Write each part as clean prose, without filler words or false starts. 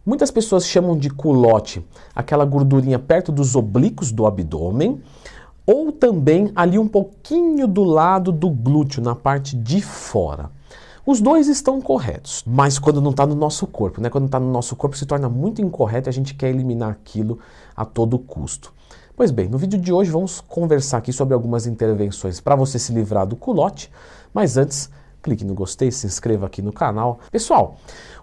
Muitas pessoas chamam de culote aquela gordurinha perto dos oblíquos do abdômen, ou também ali um pouquinho do lado do glúteo, na parte de fora. Os dois estão corretos, mas quando não está no nosso corpo, né? Quando está no nosso corpo se torna muito incorreto e a gente quer eliminar aquilo a todo custo. Pois bem, no vídeo de hoje vamos conversar aqui sobre algumas intervenções para você se livrar do culote, mas antes, clique no gostei, se inscreva aqui no canal. Pessoal,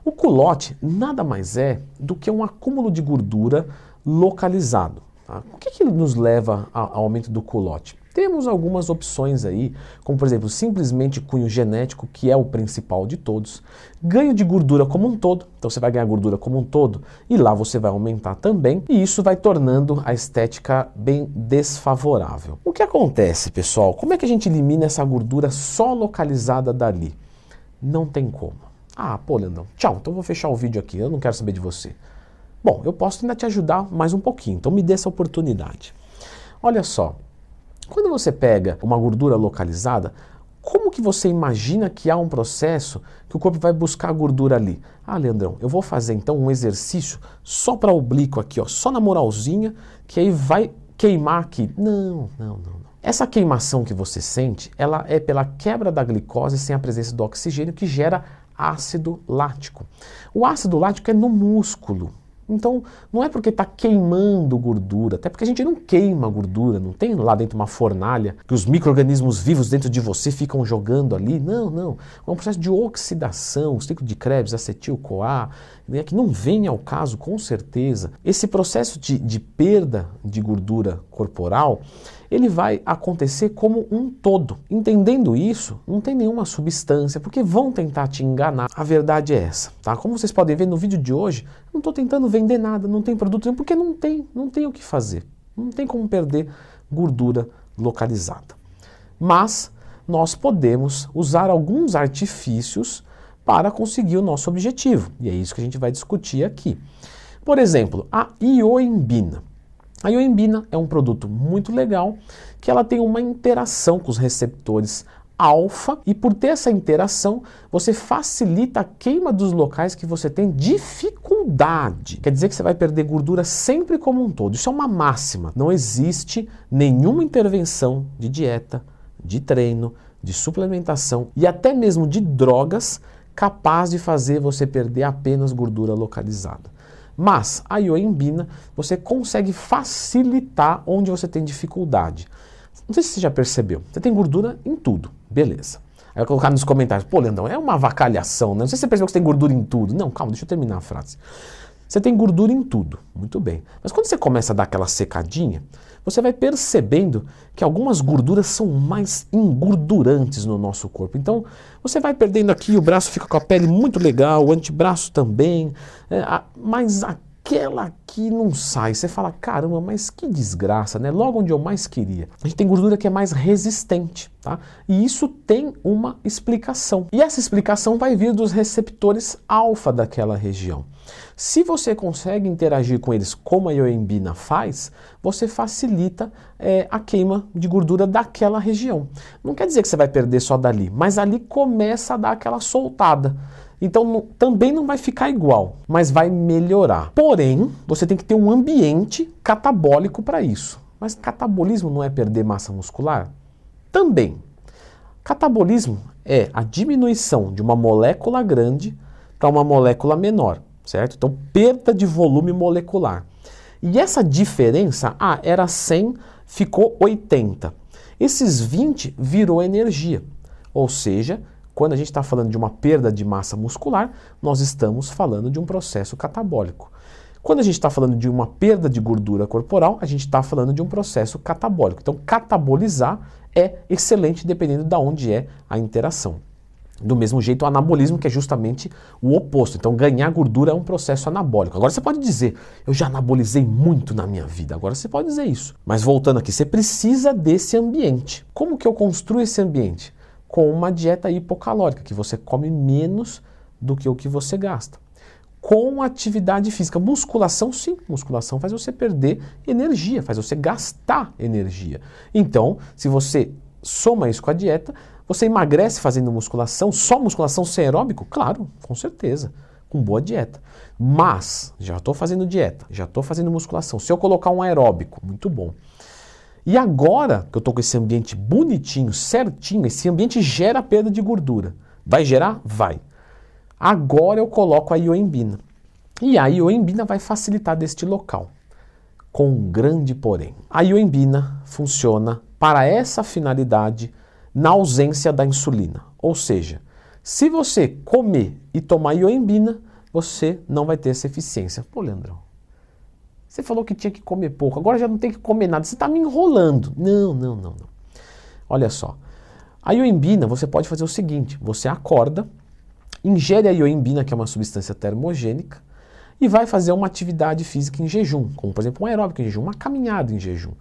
o culote nada mais é do que um acúmulo de gordura localizado. Tá? O que ele nos leva ao aumento do culote? Temos algumas opções aí, como por exemplo, simplesmente cunho genético, que é o principal de todos, ganho de gordura como um todo, então você vai ganhar gordura como um todo e lá você vai aumentar também, e isso vai tornando a estética bem desfavorável. O que acontece, pessoal? Como é que a gente elimina essa gordura só localizada dali? Não tem como. Ah, pô, Leandrão, tchau, então eu vou fechar o vídeo aqui, eu não quero saber de você. Bom, eu posso ainda te ajudar mais um pouquinho, então me dê essa oportunidade. Olha só. Quando você pega uma gordura localizada, como que você imagina que há um processo que o corpo vai buscar a gordura ali? Ah, Leandrão, eu vou fazer então um exercício só para oblíquo aqui, ó, só na moralzinha, que aí vai queimar aqui. Não. Essa queimação que você sente, ela é pela quebra da glicose sem a presença do oxigênio que gera ácido lático. O ácido lático é no músculo. Então, não é porque está queimando gordura, até porque a gente não queima gordura, não tem lá dentro uma fornalha que os micro-organismos vivos dentro de você ficam jogando ali. Não. É um processo de oxidação, ciclo de Krebs, acetil-CoA, né, que não vem ao caso com certeza. Esse processo de perda de gordura corporal, ele vai acontecer como um todo. Entendendo isso, não tem nenhuma substância, porque vão tentar te enganar. A verdade é essa, tá? Como vocês podem ver no vídeo de hoje, não estou tentando vender nada, não tem produto nenhum, porque não tem o que fazer. Não tem como perder gordura localizada. Mas nós podemos usar alguns artifícios para conseguir o nosso objetivo. E é isso que a gente vai discutir aqui. Por exemplo, a ioimbina. A ioimbina é um produto muito legal, que ela tem uma interação com os receptores alfa, e por ter essa interação, você facilita a queima dos locais que você tem dificuldade. Quer dizer que você vai perder gordura sempre como um todo. Isso é uma máxima. Não existe nenhuma intervenção de dieta, de treino, de suplementação e até mesmo de drogas capaz de fazer você perder apenas gordura localizada. Mas a ioimbina você consegue facilitar onde você tem dificuldade. Não sei se você já percebeu, você tem gordura em tudo, beleza. Aí eu vou colocar nos comentários, pô, Leandrão, é uma avacalhação, né? Não sei se você percebeu que você tem gordura em tudo. Não, calma, deixa eu terminar a frase. Você tem gordura em tudo, muito bem. Mas quando você começa a dar aquela secadinha, você vai percebendo que algumas gorduras são mais engordurantes no nosso corpo. Então, você vai perdendo aqui, o braço fica com a pele muito legal, o antebraço também, mas aquela aqui não sai. Você fala, caramba, mas que desgraça, né? Logo onde eu mais queria. A gente tem gordura que é mais resistente, tá? E isso tem uma explicação. E essa explicação vai vir dos receptores alfa daquela região. Se você consegue interagir com eles como a ioimbina faz, você facilita a queima de gordura daquela região. Não quer dizer que você vai perder só dali, mas ali começa a dar aquela soltada. Então também não vai ficar igual, mas vai melhorar. Porém, você tem que ter um ambiente catabólico para isso. Mas catabolismo não é perder massa muscular? Também. Catabolismo é a diminuição de uma molécula grande para uma molécula menor. Certo? Então, perda de volume molecular. E essa diferença, era 100, ficou 80. Esses 20 virou energia. Ou seja, quando a gente está falando de uma perda de massa muscular, nós estamos falando de um processo catabólico. Quando a gente está falando de uma perda de gordura corporal, a gente está falando de um processo catabólico. Então, catabolizar é excelente dependendo de onde é a interação. Do mesmo jeito, o anabolismo, que é justamente o oposto. Então, ganhar gordura é um processo anabólico. Agora você pode dizer, eu já anabolizei muito na minha vida. Agora você pode dizer isso. Mas voltando aqui, você precisa desse ambiente. Como que eu construo esse ambiente? Com uma dieta hipocalórica, que você come menos do que o que você gasta. Com atividade física. Musculação, sim. Musculação faz você perder energia, faz você gastar energia. Então, se você soma isso com a dieta, você emagrece fazendo musculação, só musculação sem aeróbico? Claro, com certeza. com boa dieta. Mas, já estou fazendo dieta, já estou fazendo musculação. Se eu colocar um aeróbico, muito bom. E agora que eu estou com esse ambiente bonitinho, certinho, esse ambiente gera perda de gordura. Vai gerar? Vai. Agora eu coloco a ioimbina. E a ioimbina vai facilitar deste local. Com um grande porém. A ioimbina funciona para essa finalidade na ausência da insulina. Ou seja, se você comer e tomar ioimbina, você não vai ter essa eficiência. Pô, Leandrão, você falou que tinha que comer pouco, agora já não tem que comer nada, você está me enrolando. Não. Olha só, a ioimbina você pode fazer o seguinte, você acorda, ingere a ioimbina, que é uma substância termogênica, e vai fazer uma atividade física em jejum, como por exemplo um aeróbico em jejum, uma caminhada em jejum.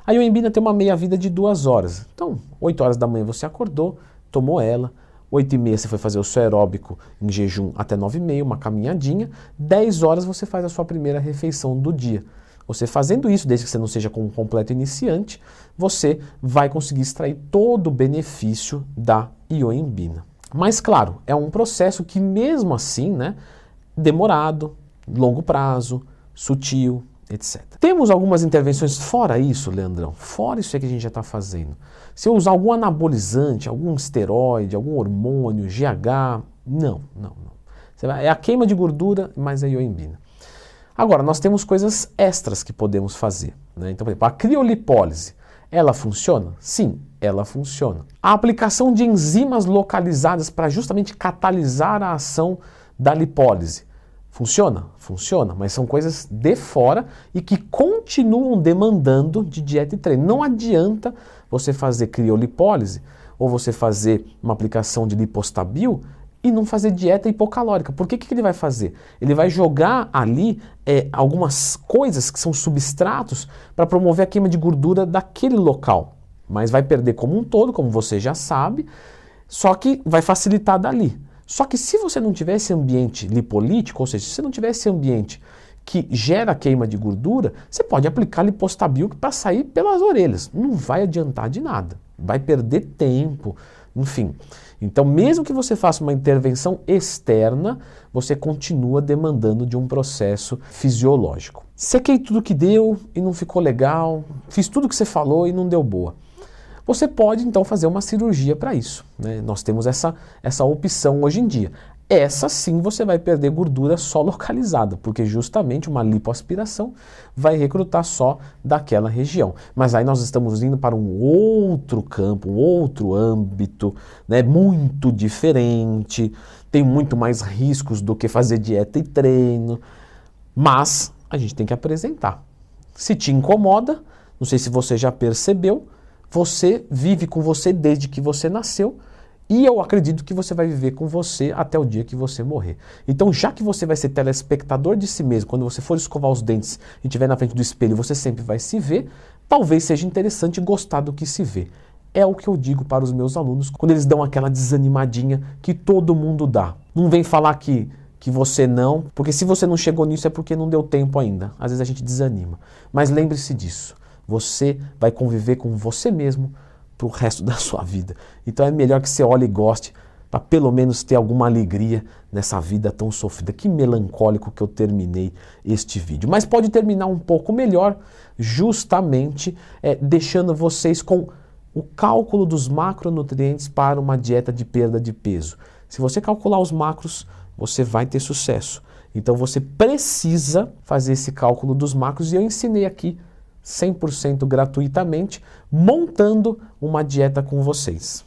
A ioimbina tem uma meia-vida de 2 horas. Então, 8 horas da manhã você acordou, tomou ela, 8h30 você foi fazer o seu aeróbico em jejum até 9h30, uma caminhadinha, 10 horas você faz a sua primeira refeição do dia. Você fazendo isso, desde que você não seja como um completo iniciante, você vai conseguir extrair todo o benefício da ioimbina. Mas claro, é um processo que mesmo assim, né, demorado, longo prazo, sutil, etc. Temos algumas intervenções fora isso, Leandrão, fora isso aí que a gente já está fazendo. Se eu usar algum anabolizante, algum esteroide, algum hormônio, GH, não. É a queima de gordura, mas é a ioimbina. Agora, nós temos coisas extras que podemos fazer, né? Então, por exemplo, a criolipólise, ela funciona? Sim, ela funciona. A aplicação de enzimas localizadas para justamente catalisar a ação da lipólise, funciona? Funciona, mas são coisas de fora e que continuam demandando de dieta e treino. Não adianta você fazer criolipólise ou você fazer uma aplicação de lipostabil e não fazer dieta hipocalórica. Por que ele vai fazer? Ele vai jogar ali algumas coisas que são substratos para promover a queima de gordura daquele local. Mas vai perder como um todo, como você já sabe, só que vai facilitar dali. Só que se você não tiver esse ambiente lipolítico, ou seja, se você não tiver esse ambiente que gera queima de gordura, você pode aplicar lipostabil para sair pelas orelhas. Não vai adiantar de nada. Vai perder tempo, enfim. Então, mesmo que você faça uma intervenção externa, você continua demandando de um processo fisiológico. Sequei tudo que deu e não ficou legal, fiz tudo que você falou e não deu boa. Você pode então fazer uma cirurgia para isso, né? Nós temos essa opção hoje em dia. Essa sim você vai perder gordura só localizada, porque justamente uma lipoaspiração vai recrutar só daquela região. Mas aí nós estamos indo para um outro campo, um outro âmbito, né, muito diferente, tem muito mais riscos do que fazer dieta e treino, mas a gente tem que apresentar. Se te incomoda, não sei se você já percebeu, você vive com você desde que você nasceu e eu acredito que você vai viver com você até o dia que você morrer. Então, já que você vai ser telespectador de si mesmo, quando você for escovar os dentes e estiver na frente do espelho, você sempre vai se ver, talvez seja interessante gostar do que se vê. É o que eu digo para os meus alunos quando eles dão aquela desanimadinha que todo mundo dá. Não vem falar que você não, porque se você não chegou nisso é porque não deu tempo ainda. Às vezes a gente desanima. Mas lembre-se disso. Você vai conviver com você mesmo para o resto da sua vida. Então é melhor que você olhe e goste, para pelo menos ter alguma alegria nessa vida tão sofrida. Que melancólico que eu terminei este vídeo. Mas pode terminar um pouco melhor, justamente deixando vocês com o cálculo dos macronutrientes para uma dieta de perda de peso. Se você calcular os macros, você vai ter sucesso. Então você precisa fazer esse cálculo dos macros e eu ensinei aqui 100% gratuitamente, montando uma dieta com vocês.